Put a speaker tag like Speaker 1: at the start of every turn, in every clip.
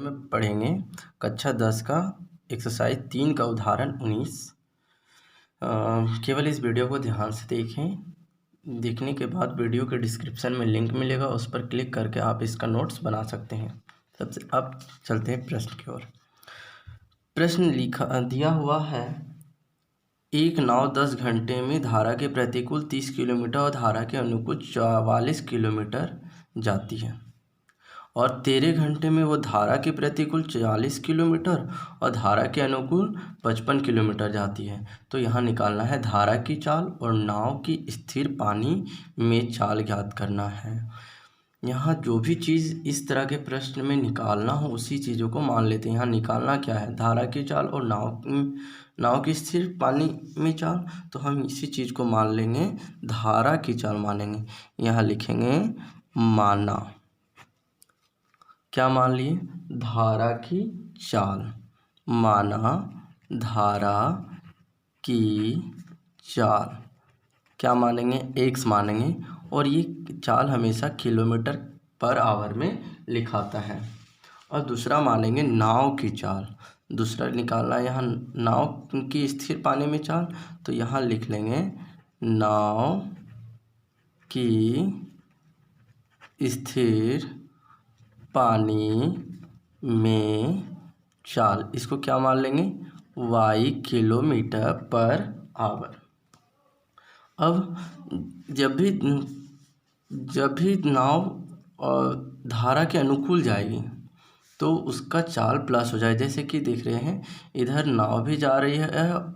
Speaker 1: में पढ़ेंगे कक्षा 10 का एक्सरसाइज 3 का उदाहरण 19। केवल इस वीडियो को ध्यान से देखें। देखने के बाद वीडियो के डिस्क्रिप्शन में लिंक मिलेगा, उस पर क्लिक करके आप इसका नोट्स बना सकते हैं। सबसे अब चलते हैं प्रश्न की ओर। प्रश्न दिया हुआ है, एक नाव 10 घंटे में धारा के प्रतिकूल 30 किलोमीटर और धारा के अनुकूल 44 किलोमीटर जाती है और 13 घंटे में वो धारा के प्रतिकूल 40 किलोमीटर और धारा के अनुकूल 55 किलोमीटर जाती है। तो यहाँ निकालना है धारा की चाल और नाव की स्थिर पानी में चाल ज्ञात करना है। यहाँ जो भी चीज़ इस तरह के प्रश्न में निकालना हो उसी चीज़ों को मान लेते हैं। यहाँ निकालना क्या है, धारा की चाल और नाव की स्थिर पानी में चाल, तो हम इसी चीज़ को मान लेंगे, धारा की चाल मानेंगे। यहाँ लिखेंगे माना, क्या मान लिए, धारा की चाल, माना धारा की चाल, क्या मानेंगे, x मानेंगे और ये चाल हमेशा किलोमीटर पर आवर में लिखाता है। और दूसरा मानेंगे नाव की चाल, दूसरा निकालना है यहाँ नाव की स्थिर पानी में चाल, तो यहाँ लिख लेंगे नाव की स्थिर पानी में चाल, इसको क्या मान लेंगे, y किलोमीटर पर आवर। अब जब भी नाव और धारा के अनुकूल जाएगी तो उसका चाल प्लस हो जाए। जैसे कि देख रहे हैं, इधर नाव भी जा रही है,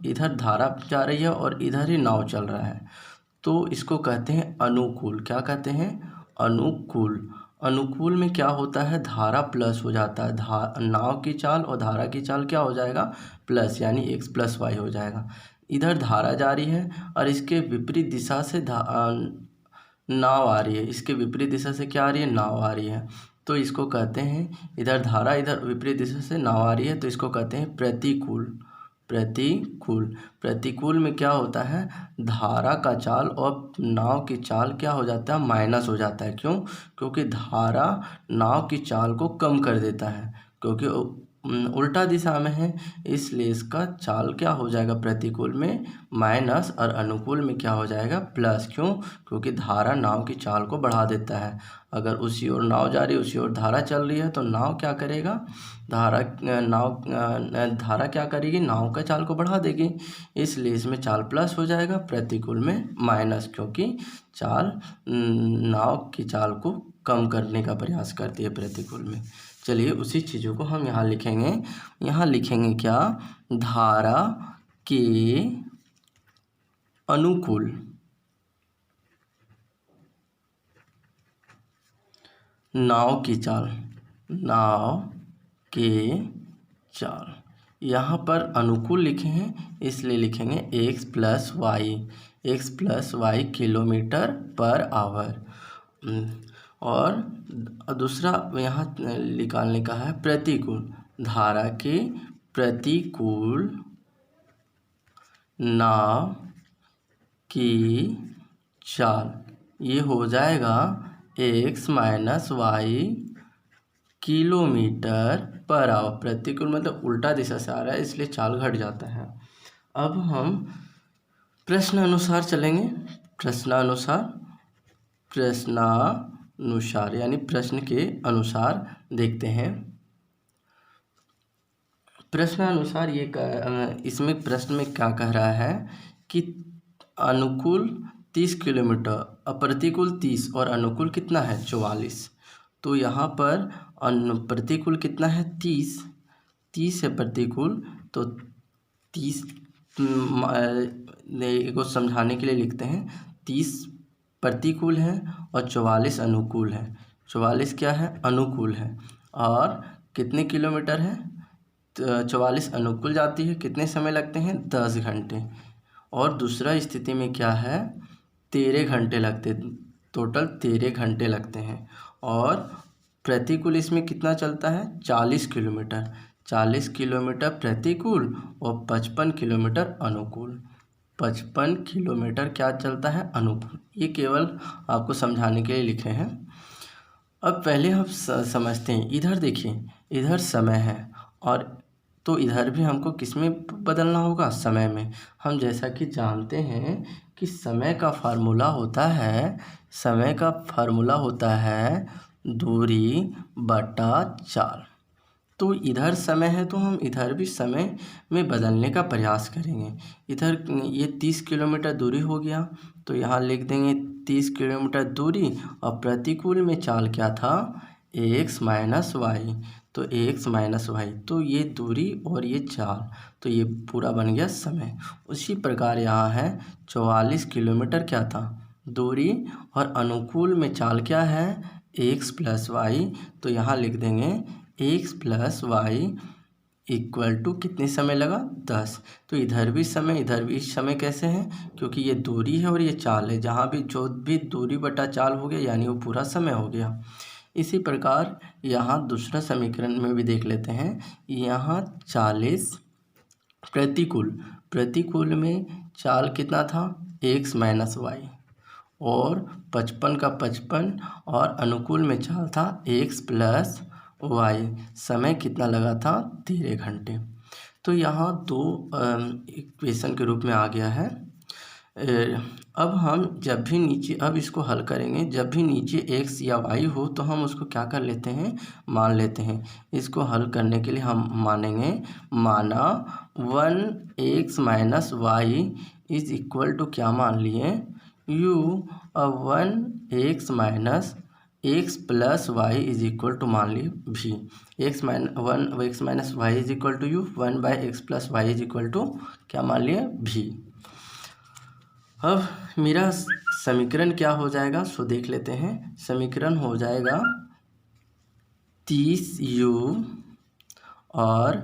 Speaker 1: इधर धारा जा रही है और इधर ही नाव चल रहा है, तो इसको कहते हैं अनुकूल। क्या कहते हैं, अनुकूल। अनुकूल में क्या होता है, धारा प्लस हो जाता है, नाव की चाल और धारा की चाल क्या हो जाएगा, प्लस, यानी x + y हो जाएगा। इधर धारा जा रही है और इसके विपरीत दिशा से नाव आ रही है, इसके विपरीत दिशा से क्या आ रही है, नाव आ रही है, तो इसको कहते हैं, इधर धारा इधर विपरीत दिशा से नाव आ रही है, तो इसको कहते हैं प्रतिकूल। प्रतिकूल। प्रतिकूल में क्या होता है, धारा का चाल और नाव की चाल क्या हो जाता है, माइनस हो जाता है। क्यों, क्योंकि धारा नाव की चाल को कम कर देता है, क्योंकि उल्टा दिशा में है, इसलिए इसका चाल क्या हो जाएगा, प्रतिकूल में माइनस और अनुकूल में क्या हो जाएगा, प्लस। क्यों, क्योंकि धारा नाव की चाल को बढ़ा देता है। अगर उसी ओर नाव जा रही है, उसी ओर धारा चल रही है, तो नाव क्या करेगा, धारा क्या करेगी, नाव का चाल को बढ़ा देगी, इसलिए इसमें चाल प्लस हो जाएगा, प्रतिकूल में माइनस, क्योंकि चाल नाव की चाल को कम करने का प्रयास करती है प्रतिकूल में। चलिए उसी चीज़ों को हम यहाँ लिखेंगे। यहाँ लिखेंगे क्या, धारा के अनुकूल नाव की चाल, नाव के चाल, यहाँ पर अनुकूल लिखे हैं इसलिए लिखेंगे x + y kilometre per hour. और दूसरा यहाँ निकालने का है प्रतिकूल, धारा के प्रतिकूल नाव की चाल, ये हो जाएगा x - y kilometre per hour. प्रतिकूल मतलब उल्टा दिशा से आ रहा है, इसलिए चाल घट जाता है। अब हम प्रश्नानुसार चलेंगे, प्रश्नानुसार यानी प्रश्न के अनुसार देखते हैं। प्रश्नानुसार इसमें प्रश्न में क्या कह रहा है कि अनुकूल 30 किलोमीटर और प्रतिकूल 30 और अनुकूल कितना है, 44। तो यहाँ पर प्रतिकूल कितना है, 30 है प्रतिकूल, तो 30 को समझाने के लिए लिखते हैं, 30 प्रतिकूल है और 44 अनुकूल है। 44 क्या है, अनुकूल है, और कितने किलोमीटर है, 44 अनुकूल जाती है, कितने समय लगते हैं, 10 घंटे। और दूसरा स्थिति में क्या है, 13 घंटे लगते, टोटल 13 घंटे लगते हैं। और प्रतिकूल इसमें कितना चलता है, 40 किलोमीटर, 40 किलोमीटर प्रतिकूल और 55 किलोमीटर अनुकूल। 55 किलोमीटर क्या चलता है, अनुकूल। ये केवल आपको समझाने के लिए लिखे हैं। अब पहले हम समझते हैं, इधर देखिए, इधर समय है और तो इधर भी हमको किस में बदलना होगा, समय में। हम जैसा कि जानते हैं कि समय का फार्मूला होता है दूरी बटा चाल। तो इधर समय है तो हम इधर भी समय में बदलने का प्रयास करेंगे। इधर ये 30 किलोमीटर दूरी हो गया तो यहाँ लिख देंगे 30 किलोमीटर दूरी, और प्रतिकूल में चाल क्या था, x माइनस वाई। तो x माइनस वाई, तो ये दूरी और ये चाल, तो ये पूरा बन गया समय। उसी प्रकार यहाँ है 44 किलोमीटर क्या था, दूरी, और अनुकूल में चाल क्या है, x प्लस वाई। तो यहाँ लिख देंगे x plus y equal to कितने समय लगा, 10। तो इधर भी समय कैसे है, क्योंकि ये दूरी है और ये चाल है, जहाँ भी जो भी दूरी बटा चाल हो गया यानी वो पूरा समय हो गया। इसी प्रकार यहाँ दूसरा समीकरण में भी देख लेते हैं। यहाँ 40 प्रतिकूल में चाल कितना था, x माइनस वाई, और 55 का 55, और अनुकूल में चाल था x प्लस वाई। समय कितना लगा था, 13 घंटे। तो यहाँ दो इक्वेशन के रूप में आ गया है। अब हम अब इसको हल करेंगे, जब भी नीचे x या y हो तो हम उसको क्या कर लेते हैं, मान लेते हैं। इसको हल करने के लिए हम माना 1x minus y is equal to क्या मान लिए, u। अब 1x minus x plus y is equal to मान लिए v। x minus y is equal to u, 1/x plus y is equal to क्या मान लिए, v। अब मेरा समीकरण क्या हो जाएगा, सो देख लेते हैं। समीकरण हो जाएगा 30u और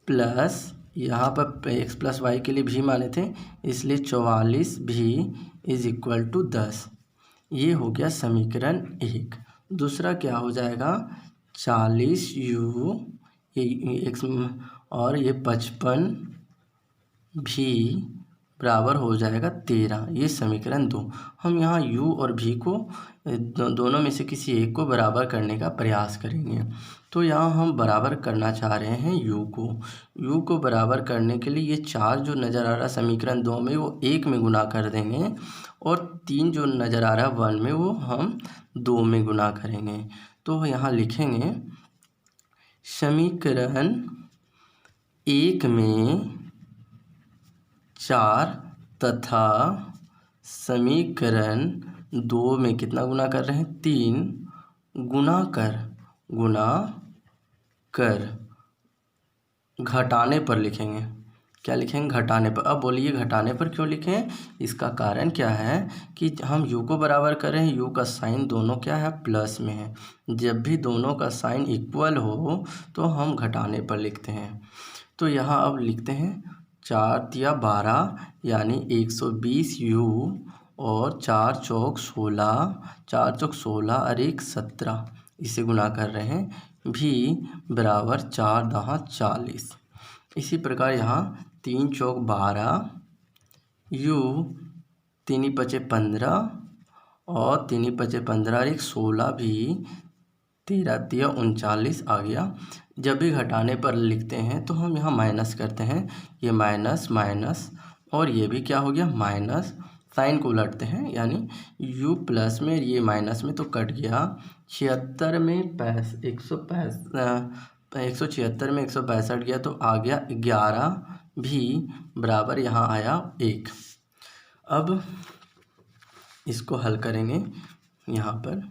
Speaker 1: प्लस यहाँ पर x प्लस वाई के लिए भी माने थे इसलिए 44 भी इज इक्वल टू 10। ये हो गया समीकरण 1। दूसरा क्या हो जाएगा, 40u ये x और ये 55 भी बराबर हो जाएगा 13। ये समीकरण 2। हम यहाँ u और v को दोनों में से किसी एक को बराबर करने का प्रयास करेंगे। तो यहाँ हम बराबर करना चाह रहे हैं u को बराबर करने के लिए ये 4 जो नज़र आ रहा है समीकरण 2 में वो 1 में गुना कर देंगे, और 3 जो नज़र आ रहा है 1 में वो हम 2 में गुना करेंगे। तो यहाँ लिखेंगे समीकरण 1 में 4 तथा समीकरण 2 में कितना गुना कर रहे हैं, 3 गुना कर घटाने पर लिखेंगे। क्या लिखेंगे, घटाने पर। अब बोलिए घटाने पर क्यों लिखें, इसका कारण क्या है कि हम u को बराबर कर रहे हैं, u का साइन दोनों क्या है, प्लस में है। जब भी दोनों का साइन इक्वल हो तो हम घटाने पर लिखते हैं। तो यहाँ अब लिखते हैं 4 तिया 12 यानी 120u और 4 चौक 16 और 1 17, इसे गुना कर रहे हैं, भी बराबर 4 दहा 40। इसी प्रकार यहाँ 3 चौक 12, u 3 पचे 15 और 3 पचे 15 और 1 16, भी 13 तिया 39 आ गया। जब भी घटाने पर लिखते हैं तो हम यहाँ माइनस करते हैं, ये माइनस और ये भी क्या हो गया, माइनस। साइन को उलटते हैं यानी u प्लस में ये माइनस में तो कट गया। 76 में 176 में 165 गया तो आ गया 11, भी बराबर यहाँ आया 1। अब इसको हल करेंगे यहाँ पर,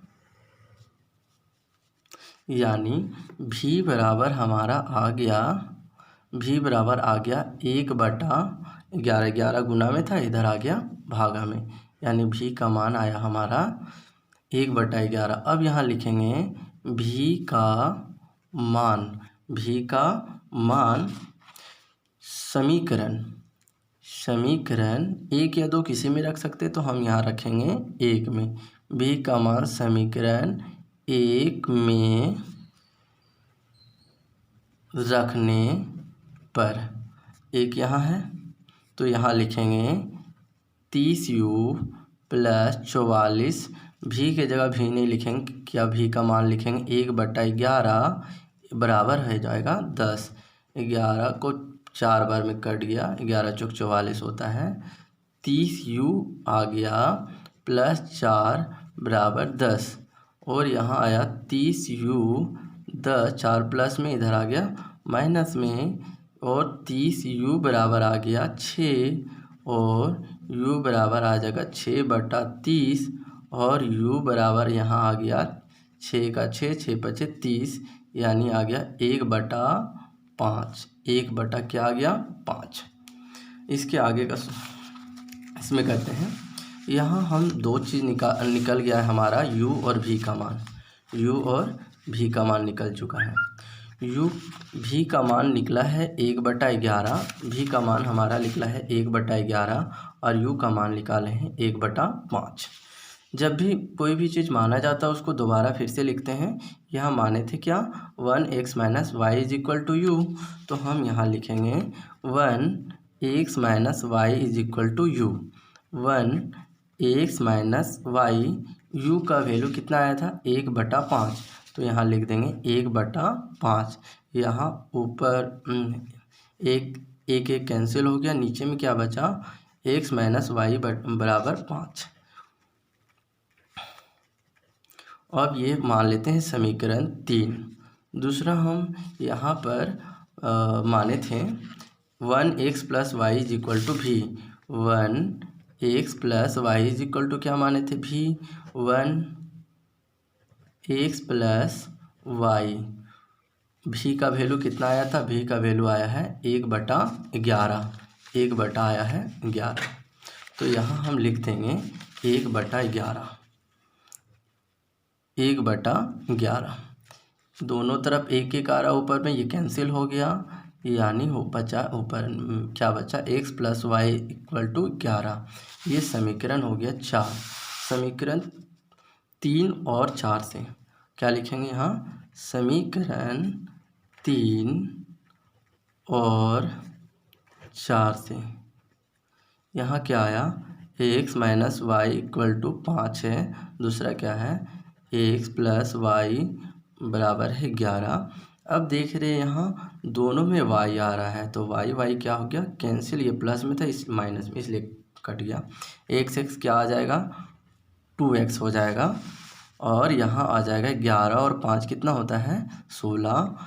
Speaker 1: यानी v बराबर हमारा आ गया 1/11। 11 गुना में था, इधर आ गया भागा में, यानी v का मान आया हमारा 1/11। अब यहाँ लिखेंगे v का मान समीकरण 1 या 2 किसी में रख सकते, तो हम यहाँ रखेंगे 1 में। v का मान समीकरण 1 में रखने पर, 1 यहाँ है तो यहाँ लिखेंगे 30u प्लस 44, भी के जगह भी नहीं लिखेंगे, क्या v का मान लिखेंगे 1/11 बराबर हो जाएगा 10। 11 को 4 बार में कट गया, 11 चौक 44 होता है। 30u आ गया प्लस 4 बराबर 10, और यहाँ आया 30u 10, 4 प्लस में इधर आ गया माइनस में, और 30u बराबर आ गया 6, और u बराबर आ जाएगा 6/30, और u बराबर यहाँ आ गया 6 का 6, 6 पचे 30, यानी आ गया 1/5। 1 क्या आ गया 5। इसके आगे का इसमें करते हैं। यहाँ हम दो चीज़ निकल गया है हमारा u और v का मान। u और v का मान निकल चुका है। v का मान निकला है 1/11, v का मान हमारा निकला है 1/11, और u का मान निकाले हैं 1/5। जब भी कोई भी चीज़ माना जाता है उसको दोबारा फिर से लिखते हैं। यहाँ माने थे क्या 1x - y = u, तो हम यहाँ लिखेंगे 1x - y = u। 1x - y, u का वैल्यू कितना आया था 1/5, तो यहाँ लिख देंगे 1/5। यहाँ ऊपर एक कैंसिल हो गया, नीचे में क्या बचा x - y बराबर 5। अब ये मान लेते हैं समीकरण 3। दूसरा हम यहाँ पर माने थे 1x + y = v। 1x + y = क्या माने थे v। 1x + y, v का वैल्यू कितना आया था, v का वैल्यू आया है 1/11। 1 आया है 11, तो यहाँ हम लिख देंगे 1/11। 1/11, दोनों तरफ एक एक आ रहा ऊपर में, ये कैंसिल हो गया, यानी हो बचा ऊपर क्या बचा x + y = 11। ये समीकरण हो गया 4। समीकरण 3 और 4 से क्या लिखेंगे यहाँ, समीकरण 3 और 4 से यहाँ क्या आया x - y = 5 है। दूसरा क्या है x + y बराबर है 11। अब देख रहे हैं यहाँ दोनों में y आ रहा है, तो y क्या हो गया कैंसिल, ये प्लस में था इस माइनस में इसलिए कट गया। x क्या आ जाएगा 2x हो जाएगा, और यहाँ आ जाएगा 11 और 5 कितना होता है 16।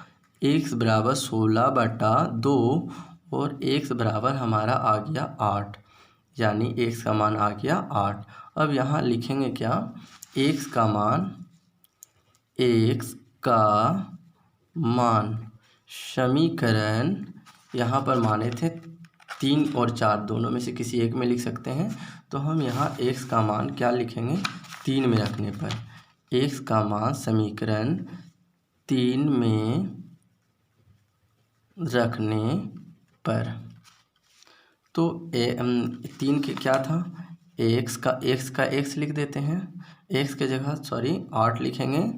Speaker 1: x बराबर 16/2, और x बराबर हमारा आ गया 8, यानी x का मान आ गया 8। अब यहाँ लिखेंगे क्या x का मान समीकरण यहाँ पर माने थे 3 और 4, दोनों में से किसी एक में लिख सकते हैं। तो हम यहाँ x का मान क्या लिखेंगे 3 में रखने पर, x का मान समीकरण 3 में रखने पर, तो 3 के क्या था x का x लिख देते हैं। x के जगह 8 लिखेंगे,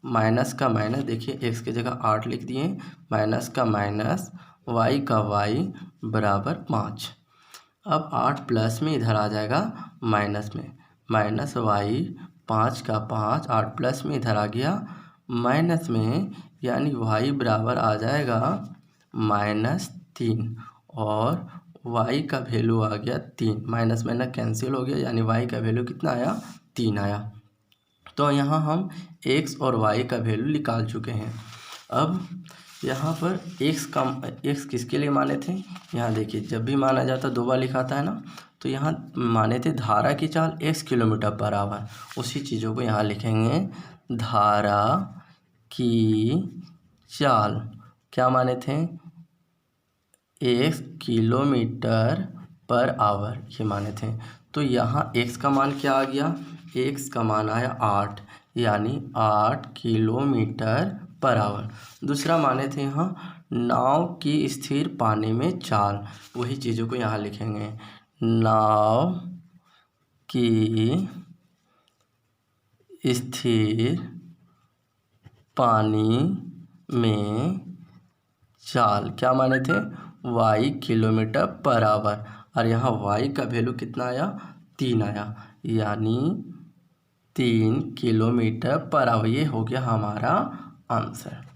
Speaker 1: माइनस का माइनस, देखिए x के जगह 8 लिख दिए, माइनस का माइनस, y का y बराबर 5। अब 8 प्लस में इधर आ जाएगा माइनस में, माइनस y 5 का 5, 8 प्लस में इधर आ गया माइनस में, यानी y बराबर आ जाएगा -3, और y का वैल्यू आ गया 3। माइनस माइनस कैंसिल हो गया, यानी y का वैल्यू कितना आया 3 आया। तो यहाँ हम x और y का वैल्यू निकाल चुके हैं। अब यहाँ पर x किसके लिए माने थे, यहाँ देखिए जब भी माना जाता 2 बार लिखाता है ना, तो यहाँ माने थे धारा की चाल x km/h। उसी चीज़ों को यहाँ लिखेंगे, धारा की चाल क्या माने थे x km/h, ये माने थे। तो यहाँ x का मान क्या आ गया, x का मान आया 8, यानी 8 km/h। दूसरा माने थे यहाँ नाव की स्थिर पानी में चाल, वही चीज़ों को यहाँ लिखेंगे, नाव की स्थिर पानी में चाल क्या माने थे y km/h, और यहाँ y का वैल्यू कितना आया 3 आया, यानी 3 km/h। ये हो गया हमारा आंसर।